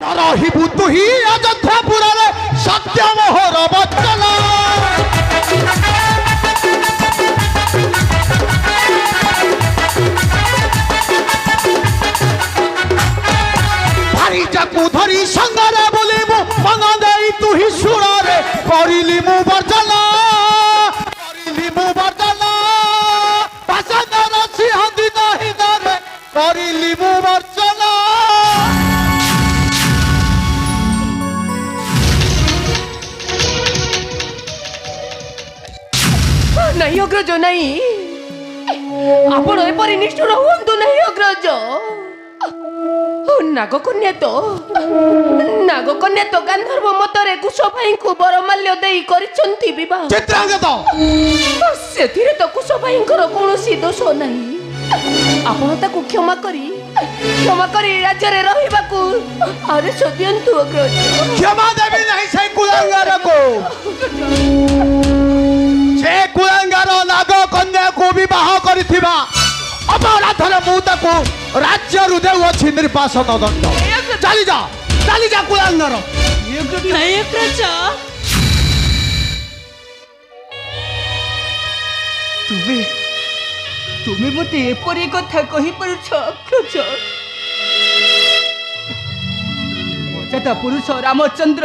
ରହିବୁ ତୁ ହିଁ ଅଯୋଧ୍ୟାପୁରରେ ସତ୍ୟ ମୋହର ବଚନ। ଭାରିଜାକୁ ଧରି ସଙ୍ଗରେ ବୁଲିବୁ ମନ ଦେଇ ତୁ ହିଁ ସୁରରେ କରିଲି ମୁଁ ବର୍ଜନ କରିଲି ମୁଁ ବର୍ଜନ ଭାଷଣର ସିଂହନ୍ତି ନାହିଁ ନରେ କରିଲି ମୁଁ ବର୍ଜନ। नहीं अग्रज नहीं आपण एपरी निष्ठुर हुंतु नहीं अग्रज। नागकन्या तो गांधर्व मतरे कुश भाई को बरमाल्य देई करिसंती विवाह चित्रांगद सेथिरे तो कुश भाईंकर कोनोसी दोष नहीं। आपण ताकू क्षमा करी राज्य रे रहिबाकू आदेश दियंतु अग्रज। क्षमा देवी नहीं से कुलांगार को से कुलांगार नाग कन्या को विवाह करिथिबा अपराधर मु ताकू राज्य रु देउछि निर्वासन दंड। चली जा कुलांगार। नहीं अग्रज तुमे मते एपरी कथा कहि परुछ अग्रज। मर्यादा पुरुष रामचंद्र